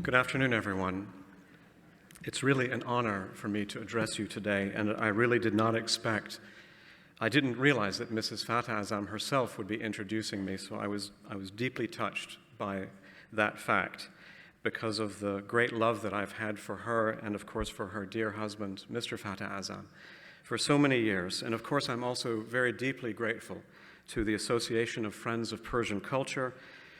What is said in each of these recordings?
Good afternoon, everyone. It's really an honor for me to address you today, and I really did not expect, I didn't realize that Mrs. Fatah Azam herself would be introducing me, so I was deeply touched by that fact because of the great love that I've had for her and, of course, for her dear husband, Mr. Fatah Azam, for so many years. And, of course, I'm also very deeply grateful to the Association of Friends of Persian Culture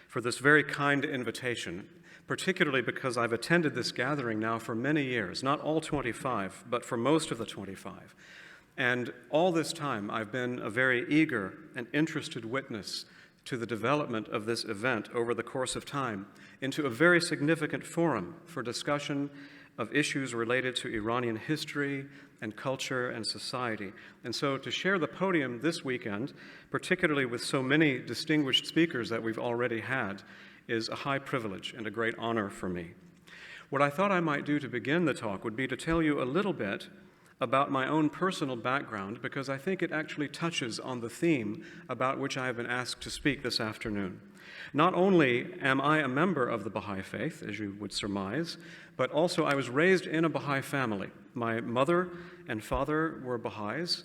for this very kind invitation, particularly because I've attended this gathering now for many years, not all 25, but for most of the 25. And all this time, I've been a very eager and interested witness to the development of this event over the course of time into a very significant forum for discussion of issues related to Iranian history and culture and society. And so to share the podium this weekend, particularly with so many distinguished speakers that we've already had, is a high privilege and a great honor for me. What I thought I might do to begin the talk would be to tell you a little bit about my own personal background, because I think it actually touches on the theme about which I have been asked to speak this afternoon. Not only am I a member of the Baha'i faith, as you would surmise, but also I was raised in a Baha'i family. My mother and father were Baha'is,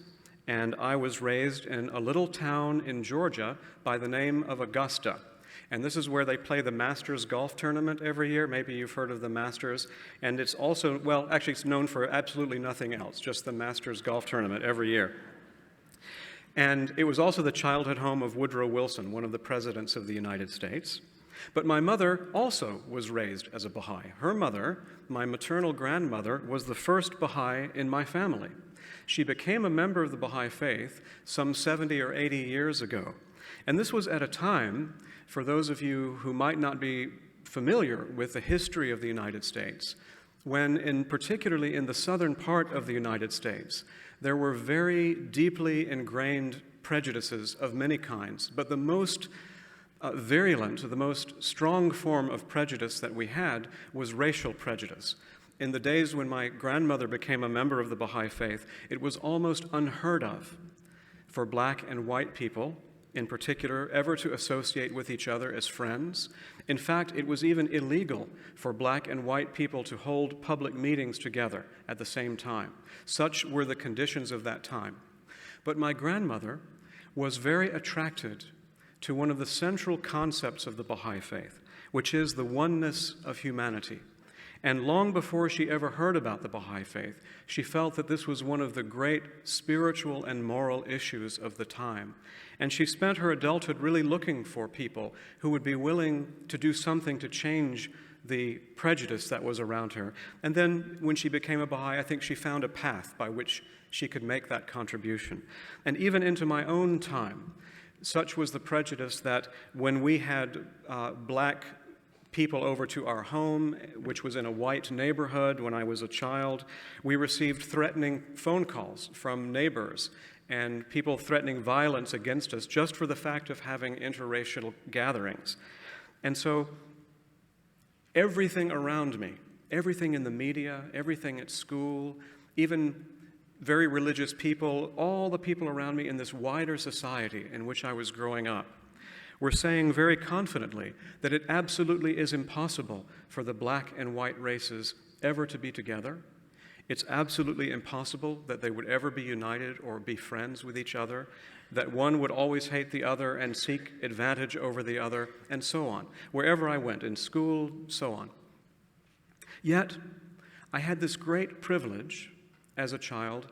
and I was raised in a little town in Georgia by the name of Augusta. And this is where they play the Masters golf tournament every year. Maybe you've heard of the Masters. And it's also, well, actually it's known for absolutely nothing else, just the Masters golf tournament every year. And it was also the childhood home of Woodrow Wilson, one of the presidents of the United States. But my mother also was raised as a Baha'i. Her mother, my maternal grandmother, was the first Baha'i in my family. She became a member of the Baha'i faith some 70 or 80 years ago. And this was at a time, for those of you who might not be familiar with the history of the United States, when particularly in the southern part of the United States, there were very deeply ingrained prejudices of many kinds, but the most virulent, the most strong form of prejudice that we had was racial prejudice. In the days when my grandmother became a member of the Baha'i faith, it was almost unheard of for black and white people in particular, ever to associate with each other as friends. In fact, it was even illegal for black and white people to hold public meetings together at the same time. Such were the conditions of that time. But my grandmother was very attracted to one of the central concepts of the Baha'i faith, which is the oneness of humanity. And long before she ever heard about the Baha'i faith, she felt that this was one of the great spiritual and moral issues of the time. And she spent her adulthood really looking for people who would be willing to do something to change the prejudice that was around her. And then when she became a Baha'i, I think she found a path by which she could make that contribution. And even into my own time, such was the prejudice that when we had black people over to our home, which was in a white neighborhood when I was a child, we received threatening phone calls from neighbors and people threatening violence against us just for the fact of having interracial gatherings. And so everything around me, everything in the media, everything at school, even very religious people, all the people around me in this wider society in which I was growing up, we're saying very confidently that it absolutely is impossible for the black and white races ever to be together. It's absolutely impossible that they would ever be united or be friends with each other, that one would always hate the other and seek advantage over the other, and so on. Wherever I went, in school, so on. Yet, I had this great privilege as a child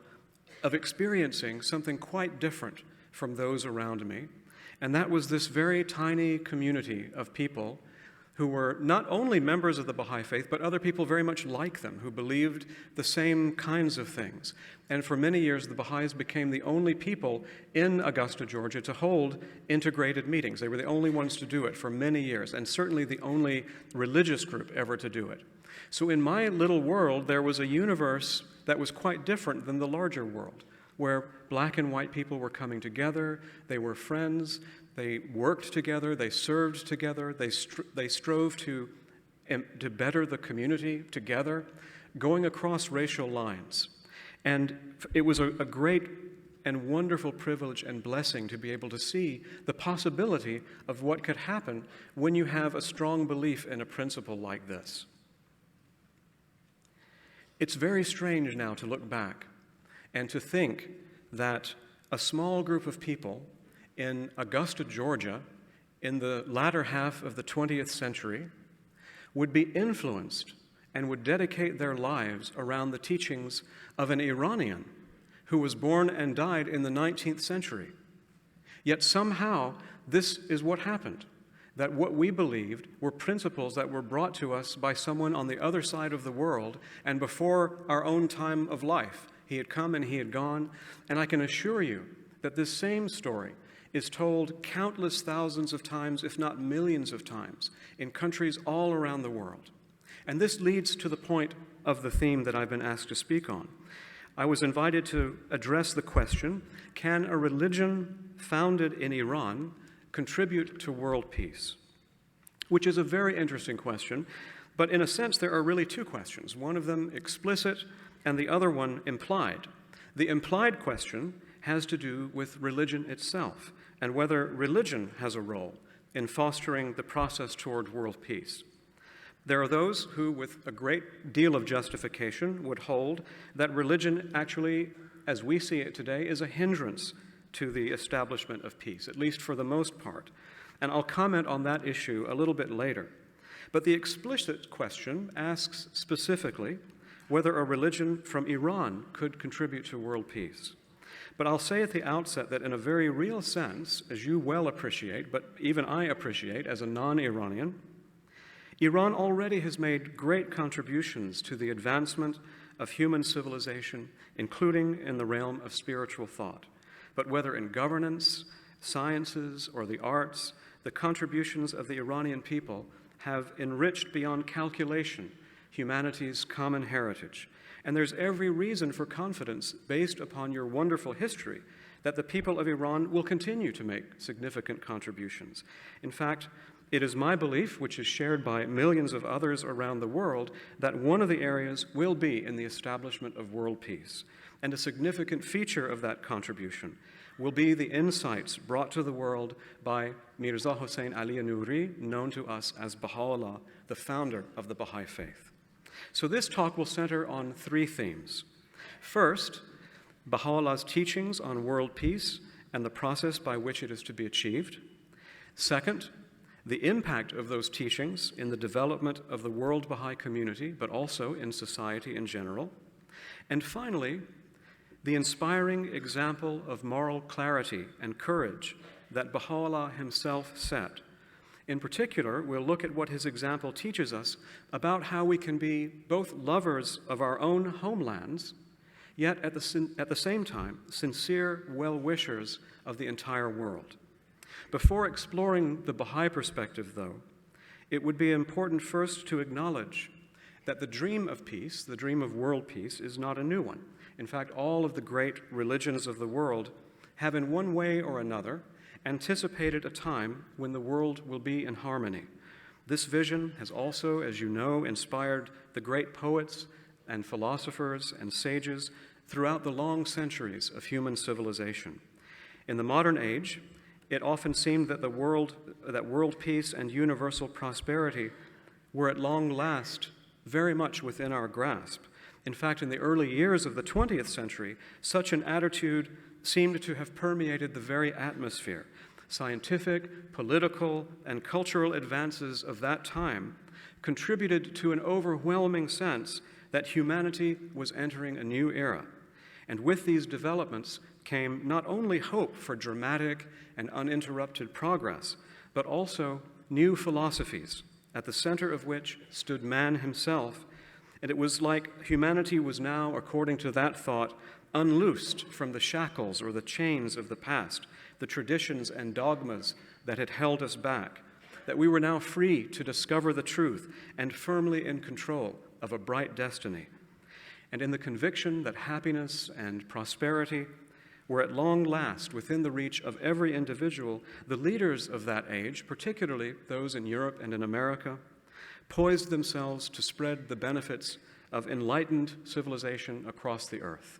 of experiencing something quite different from those around me. And that was this very tiny community of people who were not only members of the Baha'i faith, but other people very much like them, who believed the same kinds of things. And for many years, the Baha'is became the only people in Augusta, Georgia, to hold integrated meetings. They were the only ones to do it for many years, and certainly the only religious group ever to do it. So in my little world, there was a universe that was quite different than the larger world, where black and white people were coming together, they were friends, they worked together, they served together, they strove to better the community together, going across racial lines. And it was a great and wonderful privilege and blessing to be able to see the possibility of what could happen when you have a strong belief in a principle like this. It's very strange now to look back and to think that a small group of people in Augusta, Georgia, in the latter half of the 20th century, would be influenced and would dedicate their lives around the teachings of an Iranian who was born and died in the 19th century. Yet somehow this is what happened, that what we believed were principles that were brought to us by someone on the other side of the world and before our own time of life. He had come and he had gone, and I can assure you that this same story is told countless thousands of times, if not millions of times, in countries all around the world. And this leads to the point of the theme that I've been asked to speak on. I was invited to address the question, can a religion founded in Iran contribute to world peace? Which is a very interesting question, but in a sense there are really two questions, one of them explicit and the other one implied. The implied question has to do with religion itself and whether religion has a role in fostering the process toward world peace. There are those who, with a great deal of justification, would hold that religion actually, as we see it today, is a hindrance to the establishment of peace, at least for the most part. And I'll comment on that issue a little bit later. But the explicit question asks specifically whether a religion from Iran could contribute to world peace. But I'll say at the outset that in a very real sense, as you well appreciate, but even I appreciate as a non-Iranian, Iran already has made great contributions to the advancement of human civilization, including in the realm of spiritual thought. But whether in governance, sciences, or the arts, the contributions of the Iranian people have enriched beyond calculation humanity's common heritage. And there's every reason for confidence based upon your wonderful history that the people of Iran will continue to make significant contributions. In fact, it is my belief, which is shared by millions of others around the world, that one of the areas will be in the establishment of world peace. And a significant feature of that contribution will be the insights brought to the world by Mirza Hossein Ali Nouri, known to us as Baha'u'llah, the founder of the Baha'i faith. So this talk will center on three themes. First, Baha'u'llah's teachings on world peace and the process by which it is to be achieved. Second, the impact of those teachings in the development of the world Baha'i community, but also in society in general. And finally, the inspiring example of moral clarity and courage that Baha'u'llah himself set. In particular, we'll look at what his example teaches us about how we can be both lovers of our own homelands, yet at the same time, sincere well-wishers of the entire world. Before exploring the Baha'i perspective, though, it would be important first to acknowledge that the dream of peace, the dream of world peace, is not a new one. In fact, all of the great religions of the world have in one way or another anticipated a time when the world will be in harmony. This vision has also, as you know, inspired the great poets and philosophers and sages throughout the long centuries of human civilization. In the modern age, it often seemed that world peace and universal prosperity were at long last very much within our grasp. In fact, in the early years of the 20th century, such an attitude seemed to have permeated the very atmosphere. Scientific, political, and cultural advances of that time contributed to an overwhelming sense that humanity was entering a new era. And with these developments came not only hope for dramatic and uninterrupted progress, but also new philosophies, at the center of which stood man himself. And it was like humanity was now, according to that thought, unloosed from the shackles or the chains of the past, the traditions and dogmas that had held us back, that we were now free to discover the truth and firmly in control of a bright destiny. And in the conviction that happiness and prosperity were at long last within the reach of every individual, the leaders of that age, particularly those in Europe and in America, poised themselves to spread the benefits of enlightened civilization across the earth.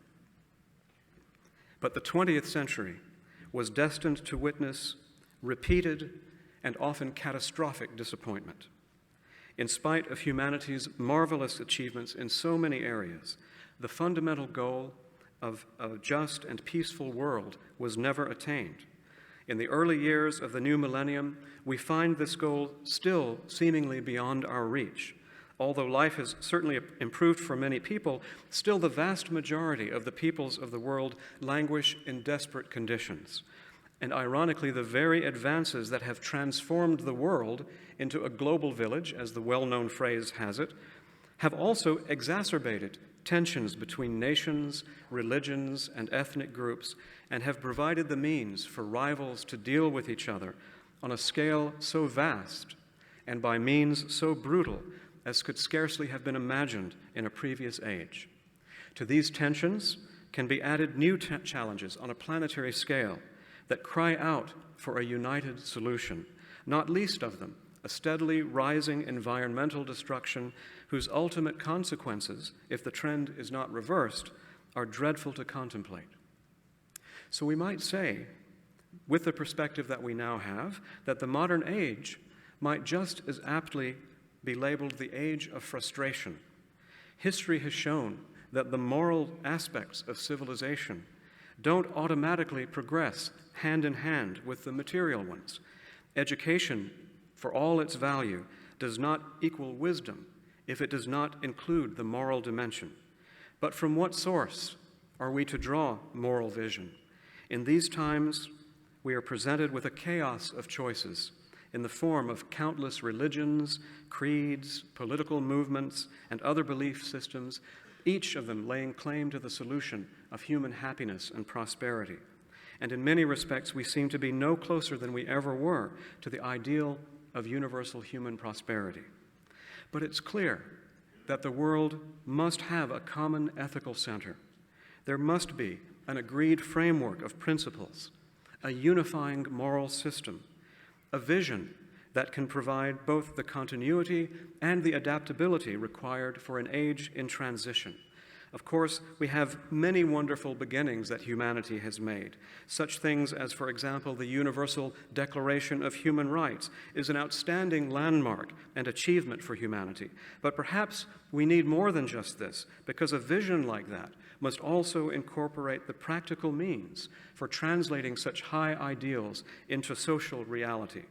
But the 20th century was destined to witness repeated and often catastrophic disappointment. In spite of humanity's marvelous achievements in so many areas, the fundamental goal of a just and peaceful world was never attained. In the early years of the new millennium, we find this goal still seemingly beyond our reach. Although life has certainly improved for many people, still the vast majority of the peoples of the world languish in desperate conditions. And ironically, the very advances that have transformed the world into a global village, as the well-known phrase has it, have also exacerbated tensions between nations, religions, and ethnic groups, and have provided the means for rivals to deal with each other on a scale so vast and by means so brutal as could scarcely have been imagined in a previous age. To these tensions can be added new challenges on a planetary scale that cry out for a united solution, not least of them a steadily rising environmental destruction whose ultimate consequences, if the trend is not reversed, are dreadful to contemplate. So we might say, with the perspective that we now have, that the modern age might just as aptly be labeled the age of frustration. History has shown that the moral aspects of civilization don't automatically progress hand in hand with the material ones. Education, for all its value, does not equal wisdom if it does not include the moral dimension. But from what source are we to draw moral vision? In these times, we are presented with a chaos of choices in the form of countless religions, creeds, political movements, and other belief systems, each of them laying claim to the solution of human happiness and prosperity. And in many respects, we seem to be no closer than we ever were to the ideal of universal human prosperity. But it's clear that the world must have a common ethical center. There must be an agreed framework of principles, a unifying moral system, a vision that can provide both the continuity and the adaptability required for an age in transition. Of course, we have many wonderful beginnings that humanity has made. Such things as, for example, the Universal Declaration of Human Rights is an outstanding landmark and achievement for humanity. But perhaps we need more than just this, because a vision like that must also incorporate the practical means for translating such high ideals into social reality.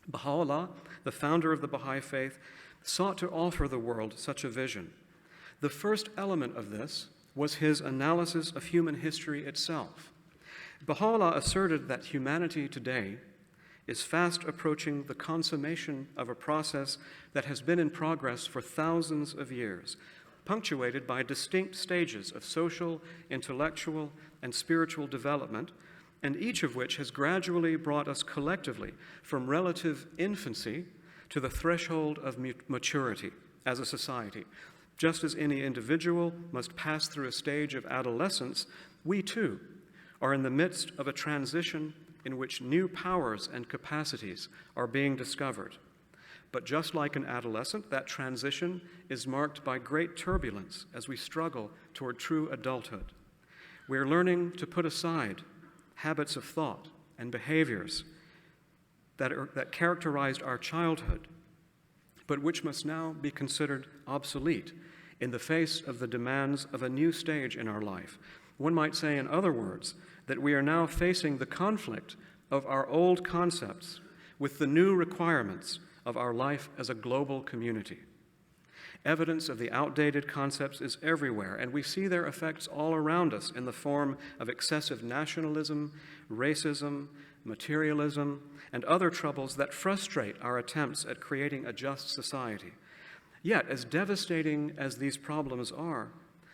Baha'u'llah, the founder of the Baha'i faith, sought to offer the world such a vision. The first element of this was his analysis of human history itself. Baha'u'llah asserted that humanity today is fast approaching the consummation of a process that has been in progress for thousands of years, punctuated by distinct stages of social, intellectual, and spiritual development, and each of which has gradually brought us collectively from relative infancy to the threshold of maturity as a society. Just as any individual must pass through a stage of adolescence, we too are in the midst of a transition in which new powers and capacities are being discovered. But just like an adolescent, that transition is marked by great turbulence as we struggle toward true adulthood. We're learning to put aside habits of thought and behaviors that characterized our childhood, but which must now be considered obsolete in the face of the demands of a new stage in our life. One might say, in other words, that we are now facing the conflict of our old concepts with the new requirements of our life as a global community. Evidence of the outdated concepts is everywhere, and we see their effects all around us in the form of excessive nationalism, racism, materialism, and other troubles that frustrate our attempts at creating a just society. Yet, as devastating as these problems are,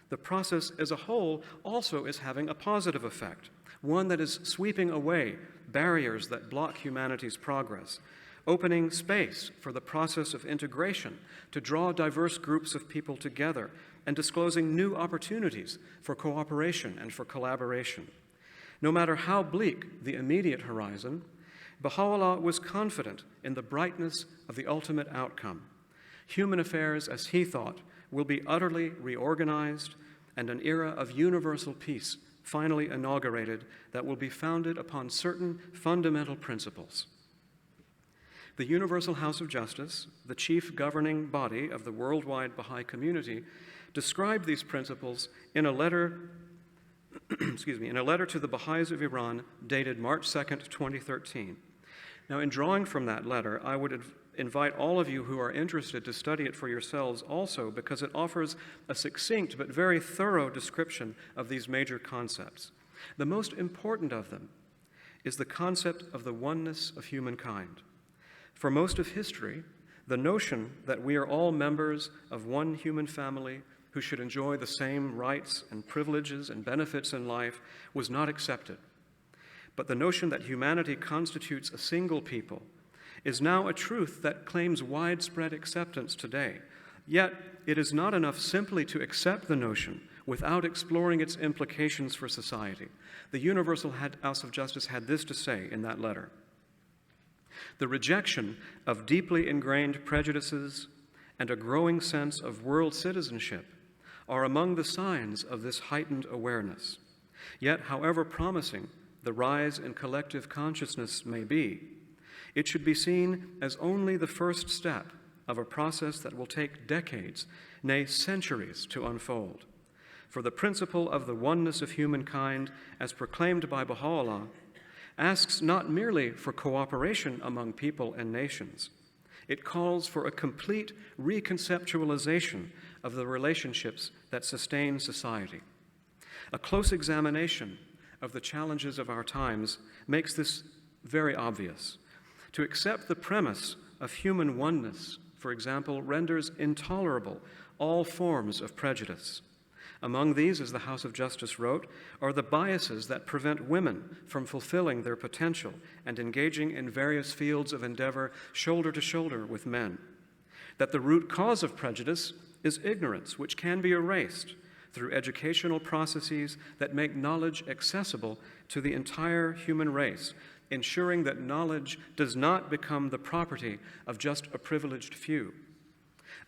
the process as a whole also is having a positive effect, one that is sweeping away barriers that block humanity's progress, opening space for the process of integration to draw diverse groups of people together, and disclosing new opportunities for cooperation and for collaboration. No matter how bleak the immediate horizon, Baha'u'llah was confident in the brightness of the ultimate outcome. Human affairs, as he thought, will be utterly reorganized and an era of universal peace finally inaugurated that will be founded upon certain fundamental principles. The Universal House of Justice, the chief governing body of the worldwide Baha'i community, described these principles in a letter in a letter to the Baha'is of Iran dated March 2nd, 2013. Now, in drawing from that letter, I would invite all of you who are interested to study it for yourselves also, because it offers a succinct but very thorough description of these major concepts. The most important of them is the concept of the oneness of humankind. For most of history, the notion that we are all members of one human family who should enjoy the same rights and privileges and benefits in life was not accepted. But the notion that humanity constitutes a single people is now a truth that claims widespread acceptance today. Yet, it is not enough simply to accept the notion without exploring its implications for society. The Universal House of Justice had this to say in that letter: "The rejection of deeply ingrained prejudices and a growing sense of world citizenship are among the signs of this heightened awareness. Yet, however promising the rise in collective consciousness may be, it should be seen as only the first step of a process that will take decades, nay, centuries to unfold. For the principle of the oneness of humankind, as proclaimed by Baha'u'llah, asks not merely for cooperation among people and nations. It calls for a complete reconceptualization of the relationships that sustain society. A close examination of the challenges of our times makes this very obvious. To accept the premise of human oneness, for example, renders intolerable all forms of prejudice. Among these, as the House of Justice wrote, are the biases that prevent women from fulfilling their potential and engaging in various fields of endeavor shoulder to shoulder with men. That the root cause of prejudice is ignorance, which can be erased through educational processes that make knowledge accessible to the entire human race, ensuring that knowledge does not become the property of just a privileged few.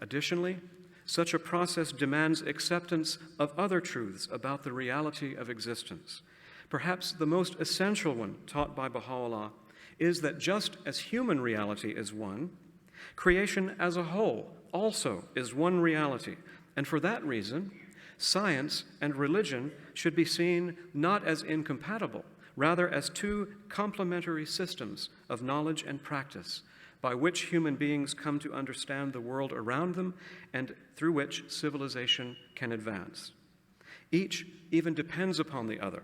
Additionally, such a process demands acceptance of other truths about the reality of existence. Perhaps the most essential one taught by Baha'u'llah is that just as human reality is one, creation as a whole also is one reality, and for that reason, science and religion should be seen not as incompatible, rather as two complementary systems of knowledge and practice by which human beings come to understand the world around them and through which civilization can advance. Each even depends upon the other.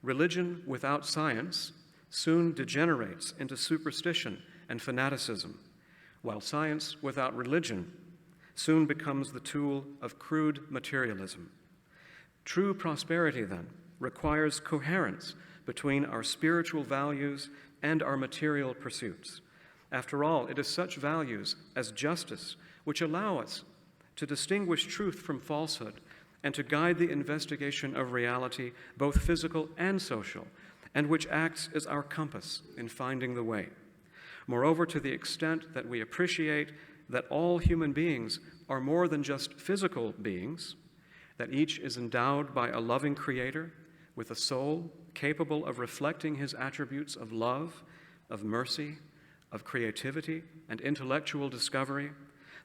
Religion without science soon degenerates into superstition and fanaticism, while science without religion soon becomes the tool of crude materialism. True prosperity, then, requires coherence between our spiritual values and our material pursuits. After all, it is such values as justice which allow us to distinguish truth from falsehood and to guide the investigation of reality, both physical and social, and which acts as our compass in finding the way. Moreover, to the extent that we appreciate that all human beings are more than just physical beings, that each is endowed by a loving Creator with a soul capable of reflecting His attributes of love, of mercy, of creativity and intellectual discovery,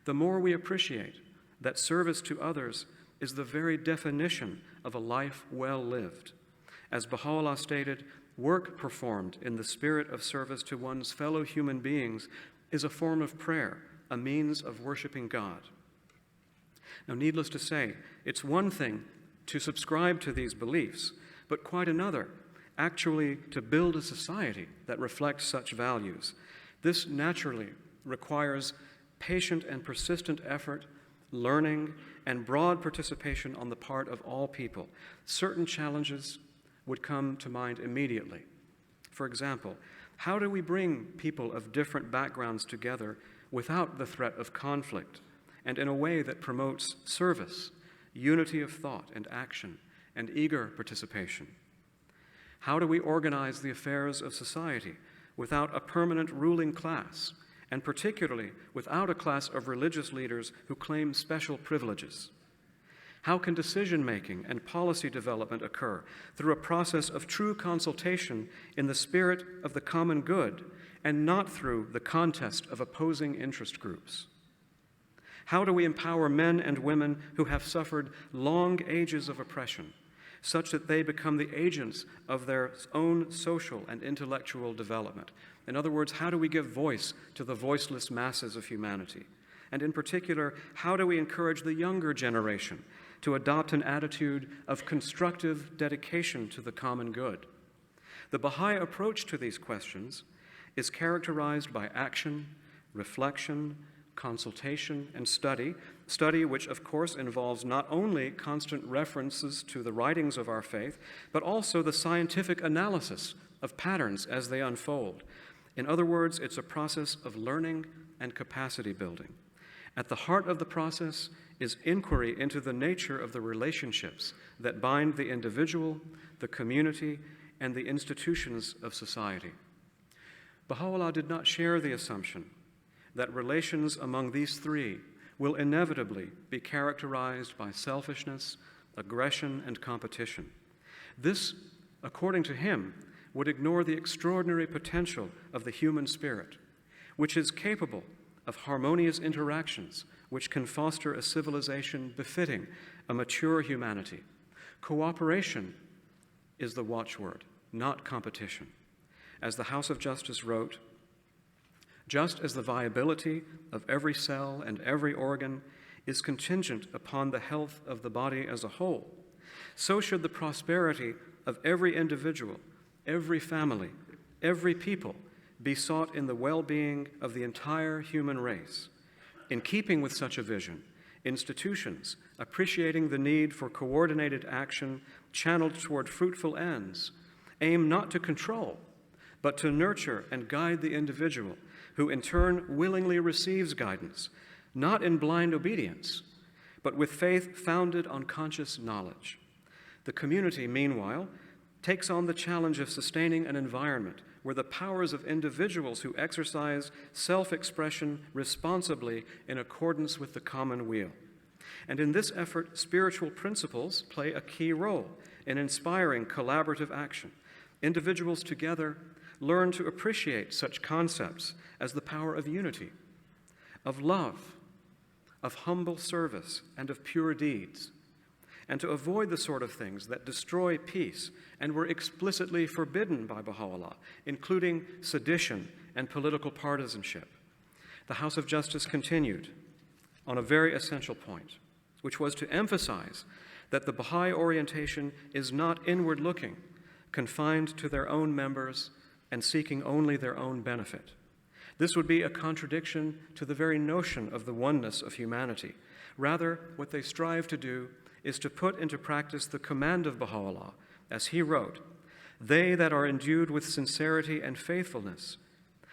the more we appreciate that service to others is the very definition of a life well lived. As Baha'u'llah stated, work performed in the spirit of service to one's fellow human beings is a form of prayer, a means of worshiping God. Now, needless to say, it's one thing to subscribe to these beliefs, but quite another, actually, to build a society that reflects such values. This naturally requires patient and persistent effort, learning, and broad participation on the part of all people. Certain challenges would come to mind immediately. For example, how do we bring people of different backgrounds together without the threat of conflict, and in a way that promotes service, unity of thought and action, and eager participation? How do we organize the affairs of society without a permanent ruling class, and particularly without a class of religious leaders who claim special privileges? How can decision-making and policy development occur through a process of true consultation in the spirit of the common good and not through the contest of opposing interest groups? How do we empower men and women who have suffered long ages of oppression, such that they become the agents of their own social and intellectual development? In other words, how do we give voice to the voiceless masses of humanity? And in particular, how do we encourage the younger generation to adopt an attitude of constructive dedication to the common good? The Baha'i approach to these questions is characterized by action, reflection, consultation, and study which of course involves not only constant references to the writings of our faith, but also the scientific analysis of patterns as they unfold. In other words, it's a process of learning and capacity building. At the heart of the process is inquiry into the nature of the relationships that bind the individual, the community, and the institutions of society. Baha'u'llah did not share the assumption that relations among these three will inevitably be characterized by selfishness, aggression, and competition. This, according to him, would ignore the extraordinary potential of the human spirit, which is capable of harmonious interactions which can foster a civilization befitting a mature humanity. Cooperation is the watchword, not competition. As the House of Justice wrote, just as the viability of every cell and every organ is contingent upon the health of the body as a whole, so should the prosperity of every individual, every family, every people be sought in the well-being of the entire human race. In keeping with such a vision, institutions appreciating the need for coordinated action channeled toward fruitful ends aim not to control, but to nurture and guide the individual, who in turn willingly receives guidance, not in blind obedience, but with faith founded on conscious knowledge. The community, meanwhile, takes on the challenge of sustaining an environment where the powers of individuals who exercise self-expression responsibly in accordance with the common weal. And in this effort, spiritual principles play a key role in inspiring collaborative action. Individuals together learn to appreciate such concepts as the power of unity, of love, of humble service, and of pure deeds, and to avoid the sort of things that destroy peace and were explicitly forbidden by Baha'u'llah, including sedition and political partisanship. The House of Justice continued on a very essential point, which was to emphasize that the Baha'i orientation is not inward-looking, confined to their own members and seeking only their own benefit. This would be a contradiction to the very notion of the oneness of humanity. Rather, what they strive to do is to put into practice the command of Baha'u'llah, as he wrote, "They that are endued with sincerity and faithfulness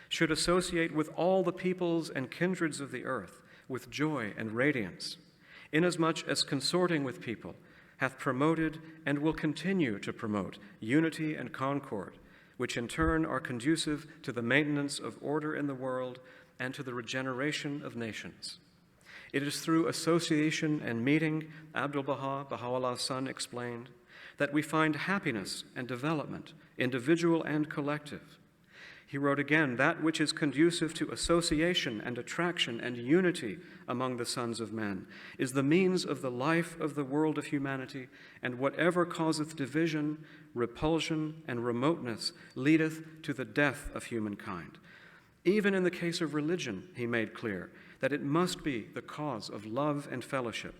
should associate with all the peoples and kindreds of the earth with joy and radiance, inasmuch as consorting with people hath promoted and will continue to promote unity and concord, which in turn are conducive to the maintenance of order in the world and to the regeneration of nations." It is through association and meeting, Abdul-Baha, Baha'u'llah's son, explained, that we find happiness and development, individual and collective. He wrote again, "That which is conducive to association and attraction and unity among the sons of men is the means of the life of the world of humanity, and whatever causeth division, repulsion, and remoteness leadeth to the death of humankind." Even in the case of religion, he made clear that it must be the cause of love and fellowship.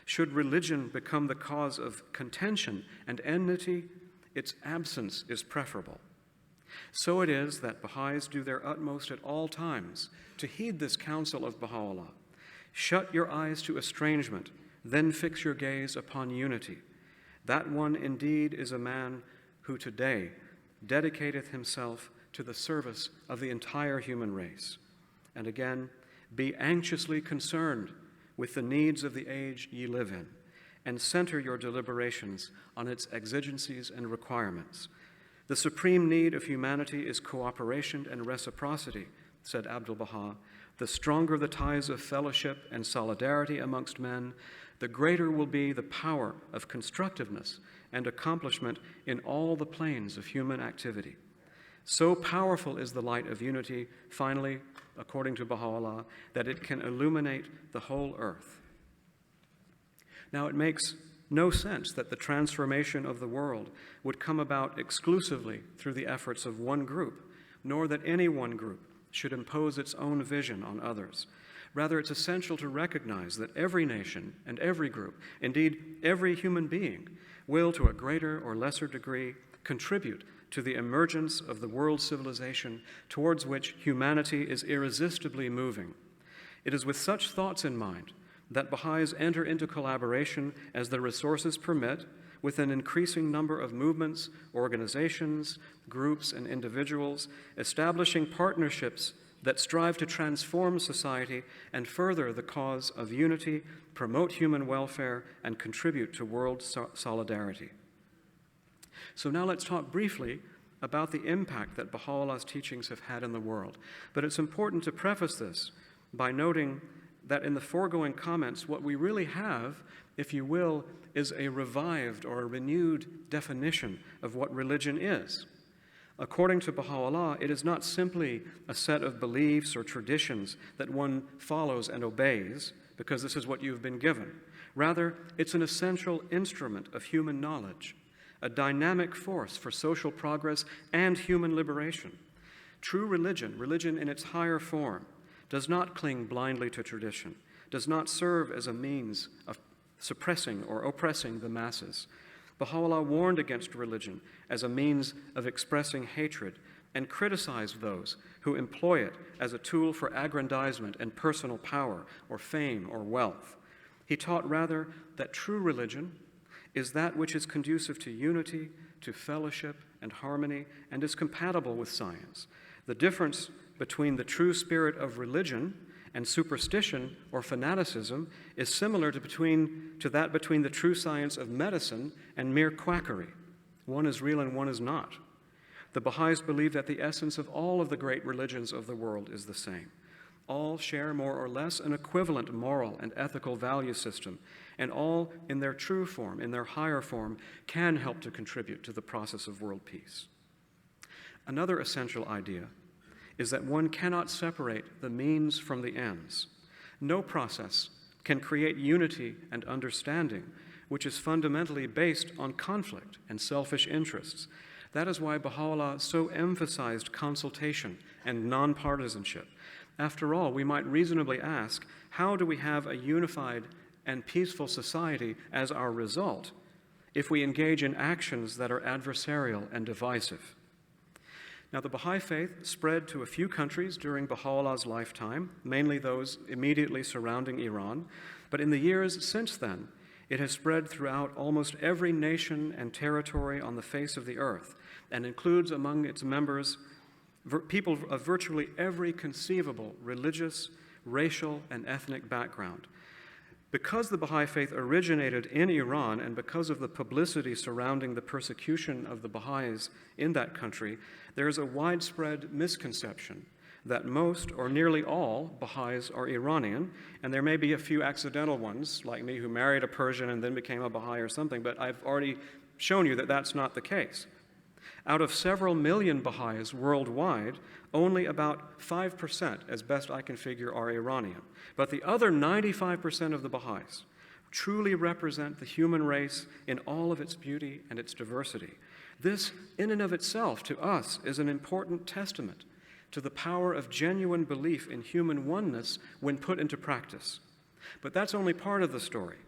Should religion become the cause of contention and enmity, its absence is preferable. So it is that Baha'is do their utmost at all times to heed this counsel of Baha'u'llah. Shut your eyes to estrangement, then fix your gaze upon unity. That one indeed is a man who today dedicateth himself to the service of the entire human race. And again, be anxiously concerned with the needs of the age ye live in, and center your deliberations on its exigencies and requirements. The supreme need of humanity is cooperation and reciprocity, said Abdul-Baha. The stronger the ties of fellowship and solidarity amongst men, the greater will be the power of constructiveness and accomplishment in all the planes of human activity. So powerful is the light of unity, finally, according to Baha'u'llah, that it can illuminate the whole earth. Now, it makes no sense that the transformation of the world would come about exclusively through the efforts of one group, nor that any one group should impose its own vision on others. Rather, it's essential to recognize that every nation and every group, indeed every human being, will, to a greater or lesser degree, contribute to the emergence of the world civilization towards which humanity is irresistibly moving. It is with such thoughts in mind that Baha'is enter into collaboration as the resources permit with an increasing number of movements, organizations, groups, and individuals, establishing partnerships that strive to transform society and further the cause of unity, promote human welfare, and contribute to world solidarity. So now let's talk briefly about the impact that Baha'u'llah's teachings have had in the world. But it's important to preface this by noting that in the foregoing comments, what we really have, if you will, is a revived or a renewed definition of what religion is. According to Baha'u'llah, it is not simply a set of beliefs or traditions that one follows and obeys because this is what you've been given. Rather, it's an essential instrument of human knowledge, a dynamic force for social progress and human liberation. True religion in its higher form, does not cling blindly to tradition, does not serve as a means of suppressing or oppressing the masses. Baha'u'llah warned against religion as a means of expressing hatred and criticized those who employ it as a tool for aggrandizement and personal power or fame or wealth. He taught rather that true religion is that which is conducive to unity, to fellowship and harmony, and is compatible with science. The difference between the true spirit of religion and superstition or fanaticism is similar to that between the true science of medicine and mere quackery. One is real and one is not. The Baha'is believe that the essence of all of the great religions of the world is the same. All share more or less an equivalent moral and ethical value system, and all in their true form, in their higher form, can help to contribute to the process of world peace. Another essential idea is that one cannot separate the means from the ends. No process can create unity and understanding, which is fundamentally based on conflict and selfish interests. That is why Baha'u'llah so emphasized consultation and nonpartisanship. After all, we might reasonably ask, how do we have a unified and peaceful society as our result if we engage in actions that are adversarial and divisive? Now, the Baha'i faith spread to a few countries during Baha'u'llah's lifetime, mainly those immediately surrounding Iran, but in the years since then, it has spread throughout almost every nation and territory on the face of the earth, and includes among its members people of virtually every conceivable religious, racial, and ethnic background. Because the Baha'i faith originated in Iran and because of the publicity surrounding the persecution of the Baha'is in that country, there is a widespread misconception that most or nearly all Baha'is are Iranian, and there may be a few accidental ones, like me, who married a Persian and then became a Baha'i or something, but I've already shown you that that's not the case. Out of several million Baha'is worldwide, only about 5%, as best I can figure, are Iranian. But the other 95% of the Baha'is truly represent the human race in all of its beauty and its diversity. This, in and of itself, to us, is an important testament to the power of genuine belief in human oneness when put into practice. But that's only part of the story.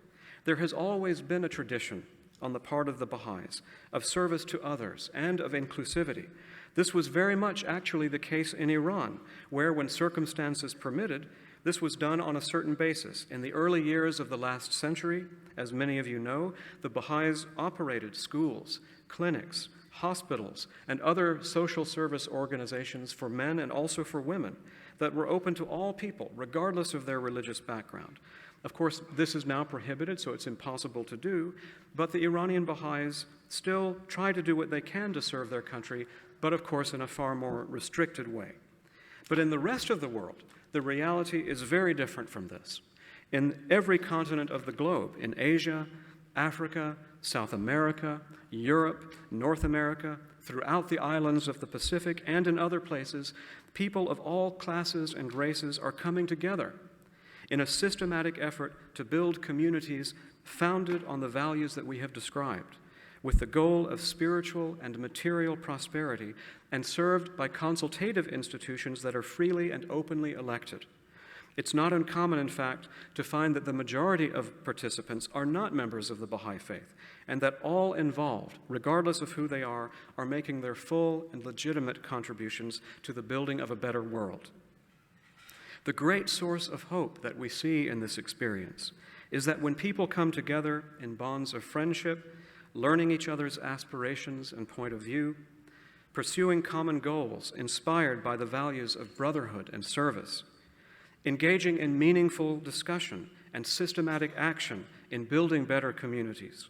There has always been a tradition on the part of the Baha'is of service to others and of inclusivity. This was very much actually the case in Iran, where, when circumstances permitted, this was done on a certain basis. In the early years of the last century, as many of you know, the Baha'is operated schools, clinics, hospitals, and other social service organizations for men and also for women that were open to all people, regardless of their religious background. Of course, this is now prohibited, so it's impossible to do, but the Iranian Baha'is still try to do what they can to serve their country, but of course in a far more restricted way. But in the rest of the world, the reality is very different from this. In every continent of the globe, in Asia, Africa, South America, Europe, North America, throughout the islands of the Pacific, and in other places, people of all classes and races are coming together in a systematic effort to build communities founded on the values that we have described, with the goal of spiritual and material prosperity, and served by consultative institutions that are freely and openly elected. It's not uncommon, in fact, to find that the majority of participants are not members of the Baha'i faith, and that all involved, regardless of who they are making their full and legitimate contributions to the building of a better world. The great source of hope that we see in this experience is that when people come together in bonds of friendship, learning each other's aspirations and point of view, pursuing common goals inspired by the values of brotherhood and service, engaging in meaningful discussion and systematic action in building better communities,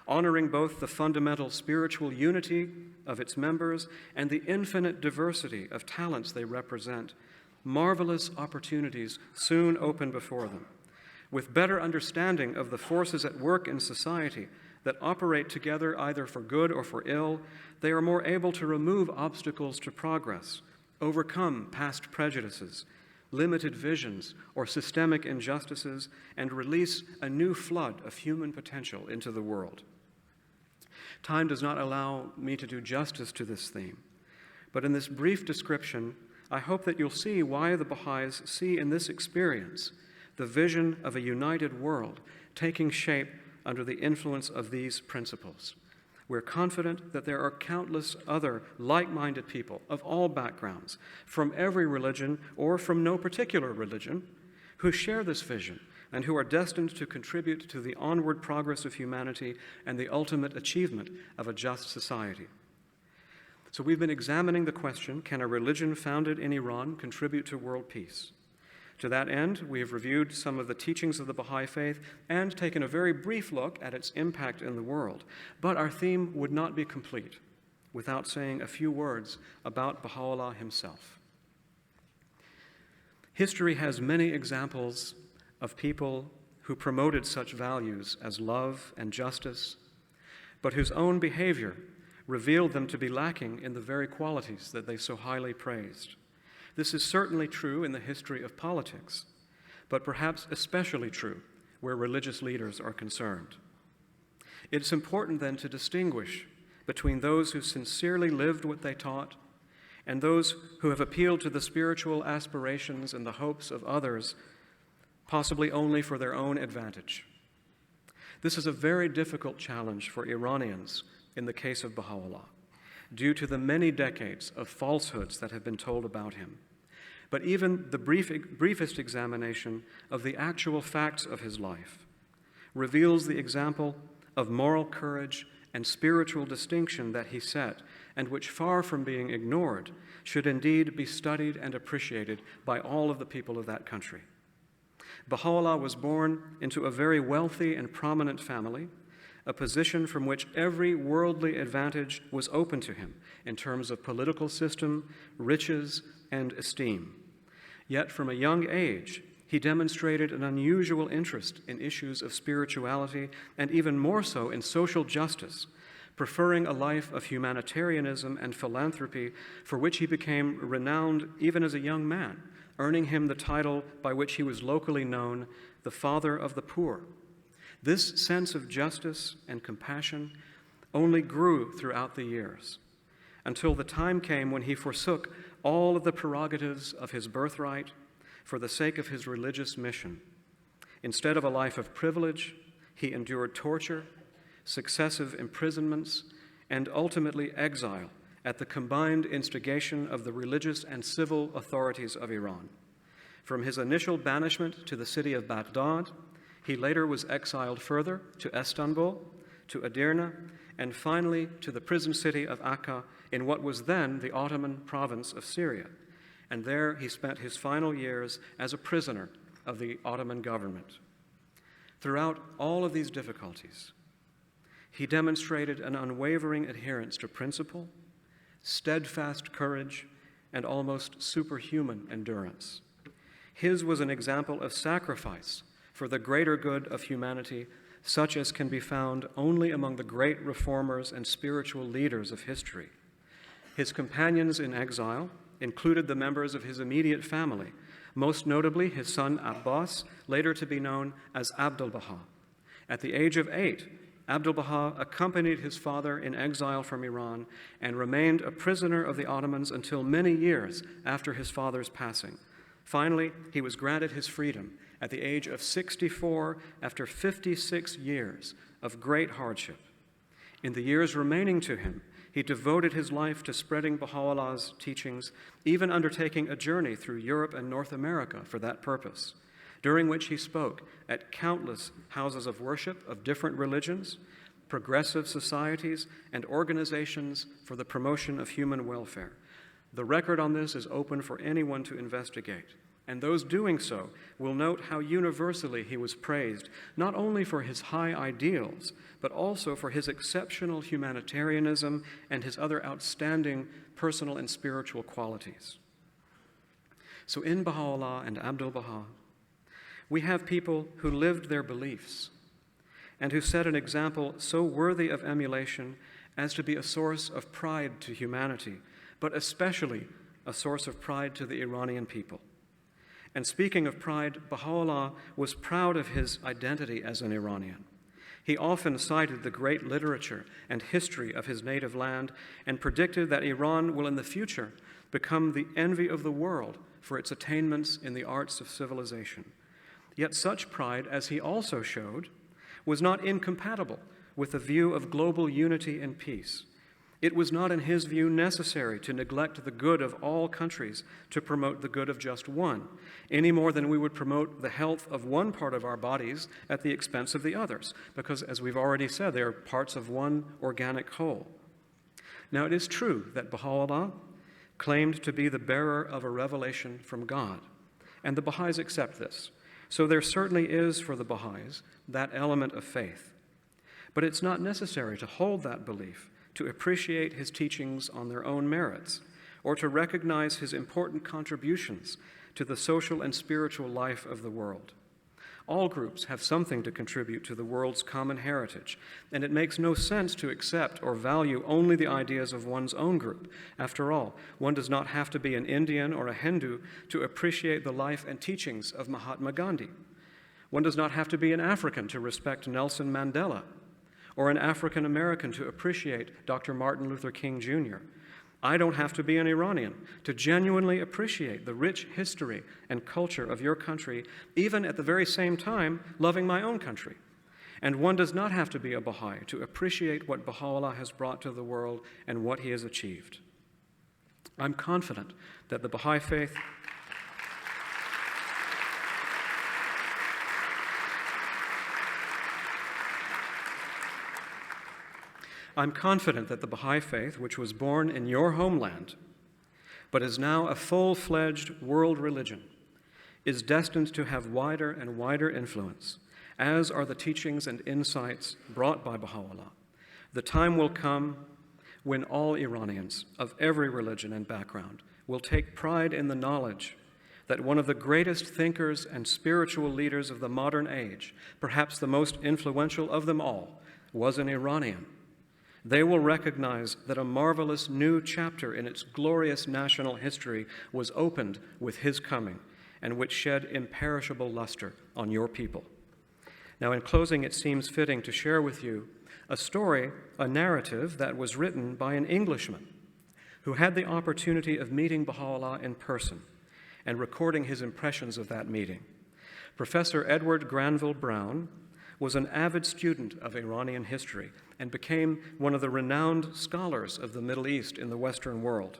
honoring both the fundamental spiritual unity of its members and the infinite diversity of talents they represent, marvelous opportunities soon open before them. With better understanding of the forces at work in society that operate together either for good or for ill, they are more able to remove obstacles to progress, overcome past prejudices, limited visions, or systemic injustices, and release a new flood of human potential into the world. Time does not allow me to do justice to this theme, but in this brief description, I hope that you'll see why the Baha'is see in this experience the vision of a united world taking shape under the influence of these principles. We're confident that there are countless other like-minded people of all backgrounds, from every religion or from no particular religion, who share this vision and who are destined to contribute to the onward progress of humanity and the ultimate achievement of a just society. So we've been examining the question, can a religion founded in Iran contribute to world peace? To that end, we have reviewed some of the teachings of the Baha'i faith and taken a very brief look at its impact in the world. But our theme would not be complete without saying a few words about Baha'u'llah himself. History has many examples of people who promoted such values as love and justice, but whose own behavior revealed them to be lacking in the very qualities that they so highly praised. This is certainly true in the history of politics, but perhaps especially true where religious leaders are concerned. It's important then to distinguish between those who sincerely lived what they taught and those who have appealed to the spiritual aspirations and the hopes of others, possibly only for their own advantage. This is a very difficult challenge for Iranians in the case of Baha'u'llah, due to the many decades of falsehoods that have been told about him. But even the briefest examination of the actual facts of his life reveals the example of moral courage and spiritual distinction that he set, and which, far from being ignored, should indeed be studied and appreciated by all of the people of that country. Baha'u'llah was born into a very wealthy and prominent family, a position from which every worldly advantage was open to him in terms of political system, riches, and esteem. Yet from a young age, he demonstrated an unusual interest in issues of spirituality and even more so in social justice, preferring a life of humanitarianism and philanthropy for which he became renowned even as a young man, earning him the title by which he was locally known, the Father of the Poor. This sense of justice and compassion only grew throughout the years, until the time came when he forsook all of the prerogatives of his birthright for the sake of his religious mission. Instead of a life of privilege, he endured torture, successive imprisonments, and ultimately exile at the combined instigation of the religious and civil authorities of Iran. From his initial banishment to the city of Baghdad, he later was exiled further to Istanbul, to Edirne, and finally to the prison city of Akka in what was then the Ottoman province of Syria. And there he spent his final years as a prisoner of the Ottoman government. Throughout all of these difficulties, he demonstrated an unwavering adherence to principle, steadfast courage, and almost superhuman endurance. His was an example of sacrifice for the greater good of humanity, such as can be found only among the great reformers and spiritual leaders of history. His companions in exile included the members of his immediate family, most notably his son Abbas, later to be known as Abdu'l-Baha. At the age of 8, Abdu'l-Baha accompanied his father in exile from Iran and remained a prisoner of the Ottomans until many years after his father's passing. Finally, he was granted his freedom at the age of 64 after 56 years of great hardship. In the years remaining to him, he devoted his life to spreading Baha'u'llah's teachings, even undertaking a journey through Europe and North America for that purpose, during which he spoke at countless houses of worship of different religions, progressive societies, and organizations for the promotion of human welfare. The record on this is open for anyone to investigate, and those doing so will note how universally he was praised, not only for his high ideals, but also for his exceptional humanitarianism and his other outstanding personal and spiritual qualities. So in Baha'u'llah and Abdu'l-Baha, we have people who lived their beliefs and who set an example so worthy of emulation as to be a source of pride to humanity, but especially a source of pride to the Iranian people. And speaking of pride, Baha'u'llah was proud of his identity as an Iranian. He often cited the great literature and history of his native land and predicted that Iran will in the future become the envy of the world for its attainments in the arts of civilization. Yet such pride, as he also showed, was not incompatible with the view of global unity and peace. It was not, in his view, necessary to neglect the good of all countries to promote the good of just one, any more than we would promote the health of one part of our bodies at the expense of the others, because, as we've already said, they are parts of one organic whole. Now, it is true that Baha'u'llah claimed to be the bearer of a revelation from God, and the Baha'is accept this. So there certainly is, for the Baha'is, that element of faith. But it's not necessary to hold that belief to appreciate his teachings on their own merits, or to recognize his important contributions to the social and spiritual life of the world. All groups have something to contribute to the world's common heritage, and it makes no sense to accept or value only the ideas of one's own group. After all, one does not have to be an Indian or a Hindu to appreciate the life and teachings of Mahatma Gandhi. One does not have to be an African to respect Nelson Mandela, or an African American to appreciate Dr. Martin Luther King Jr. I don't have to be an Iranian to genuinely appreciate the rich history and culture of your country, even at the very same time loving my own country. And one does not have to be a Baha'i to appreciate what Baha'u'llah has brought to the world and what he has achieved. I'm confident that the Baha'i faith which was born in your homeland, but is now a full-fledged world religion, is destined to have wider and wider influence, as are the teachings and insights brought by Baha'u'llah. The time will come when all Iranians of every religion and background will take pride in the knowledge that one of the greatest thinkers and spiritual leaders of the modern age, perhaps the most influential of them all, was an Iranian. They will recognize that a marvelous new chapter in its glorious national history was opened with his coming, and which shed imperishable luster on your people. Now, in closing, it seems fitting to share with you a story, a narrative that was written by an Englishman who had the opportunity of meeting Baha'u'llah in person and recording his impressions of that meeting. Professor Edward Granville Brown was an avid student of Iranian history and became one of the renowned scholars of the Middle East in the Western world.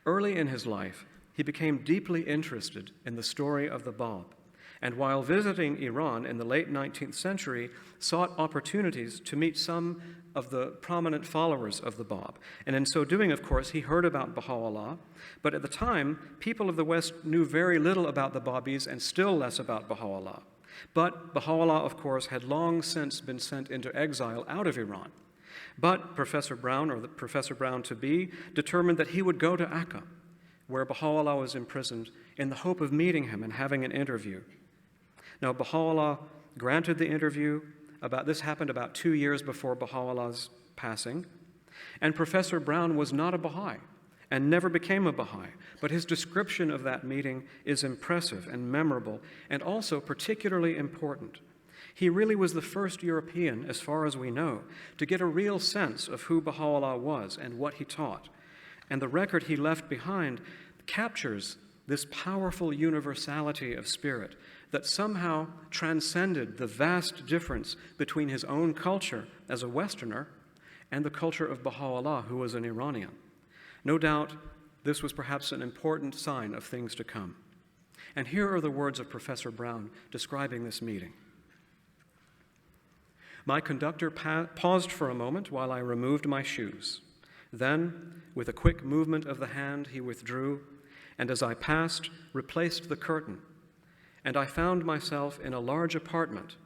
Early in his life, he became deeply interested in the story of the Bab, and while visiting Iran in the late 19th century, sought opportunities to meet some of the prominent followers of the Bab. And in so doing, of course, he heard about Baha'u'llah, but at the time, people of the West knew very little about the Babis and still less about Baha'u'llah. But Baha'u'llah, of course, had long since been sent into exile out of Iran. But Professor Brown, or the Professor Brown-to-be, determined that he would go to Akka, where Baha'u'llah was imprisoned, in the hope of meeting him and having an interview. Now, Baha'u'llah granted the interview. This happened about 2 years before Baha'u'llah's passing. And Professor Brown was not a Baha'i and never became a Baha'i, but his description of that meeting is impressive and memorable and also particularly important. He really was the first European, as far as we know, to get a real sense of who Baha'u'llah was and what he taught. And the record he left behind captures this powerful universality of spirit that somehow transcended the vast difference between his own culture as a Westerner and the culture of Baha'u'llah, who was an Iranian. No doubt, this was perhaps an important sign of things to come. And here are the words of Professor Brown describing this meeting. My conductor paused for a moment while I removed my shoes. Then, with a quick movement of the hand, he withdrew, and as I passed, replaced the curtain. And I found myself in a large apartment,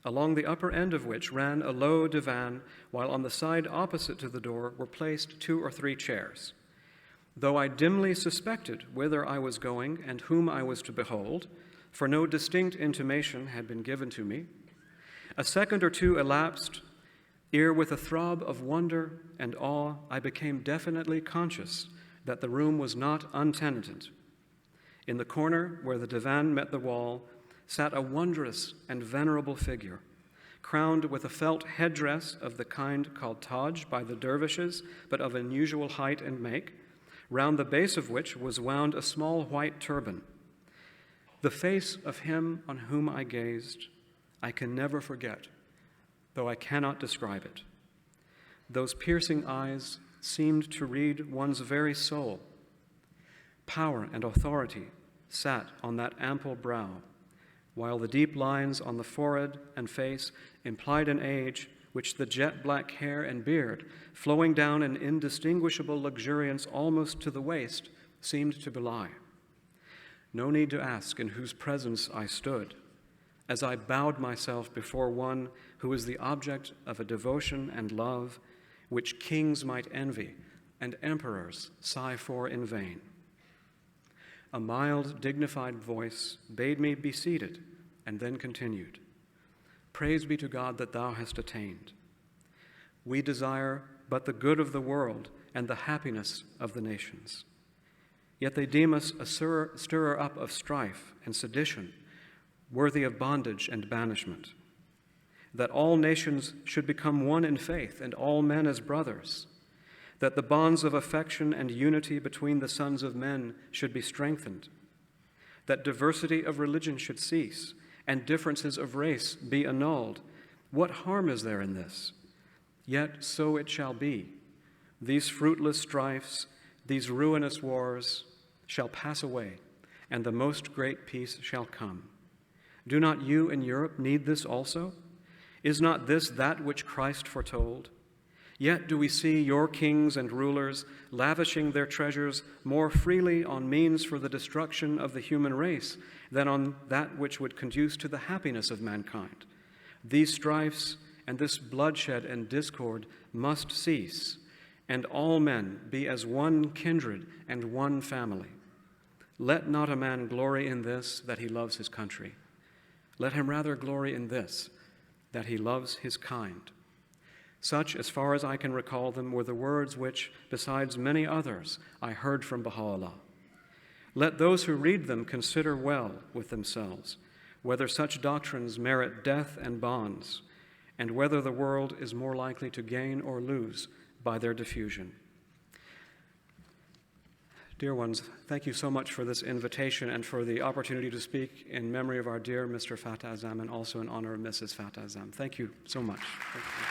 along the upper end of which ran a low divan, while on the side opposite to the door were placed 2 or 3 chairs. Though I dimly suspected whither I was going and whom I was to behold, for no distinct intimation had been given to me, a second or two elapsed, ere with a throb of wonder and awe I became definitely conscious that the room was not untenanted. In the corner where the divan met the wall sat a wondrous and venerable figure, crowned with a felt headdress of the kind called taj by the dervishes, but of unusual height and make, round the base of which was wound a small white turban. The face of him on whom I gazed, I can never forget, though I cannot describe it. Those piercing eyes seemed to read one's very soul. Power and authority sat on that ample brow, while the deep lines on the forehead and face implied an age which the jet-black hair and beard, flowing down in indistinguishable luxuriance almost to the waist, seemed to belie. No need to ask in whose presence I stood, as I bowed myself before one who is the object of a devotion and love which kings might envy and emperors sigh for in vain. A mild, dignified voice bade me be seated, and then continued, Praise be to God that thou hast attained. We desire but the good of the world and the happiness of the nations. Yet they deem us a stirrer up of strife and sedition, worthy of bondage and banishment. That all nations should become one in faith and all men as brothers. That the bonds of affection and unity between the sons of men should be strengthened. That diversity of religion should cease and differences of race be annulled. What harm is there in this? Yet so it shall be. These fruitless strifes, these ruinous wars shall pass away, and the most great peace shall come. Do not you in Europe need this also? Is not this that which Christ foretold? Yet do we see your kings and rulers lavishing their treasures more freely on means for the destruction of the human race than on that which would conduce to the happiness of mankind. These strifes and this bloodshed and discord must cease, and all men be as one kindred and one family. Let not a man glory in this, that he loves his country. Let him rather glory in this, that he loves his kind. Such, as far as I can recall them, were the words which, besides many others, I heard from Baha'u'llah. Let those who read them consider well with themselves whether such doctrines merit death and bonds, and whether the world is more likely to gain or lose by their diffusion. Dear ones, thank you so much for this invitation and for the opportunity to speak in memory of our dear Mr. Fatah Azam and also in honor of Mrs. Fatah Azam. Thank you so much. Thank you.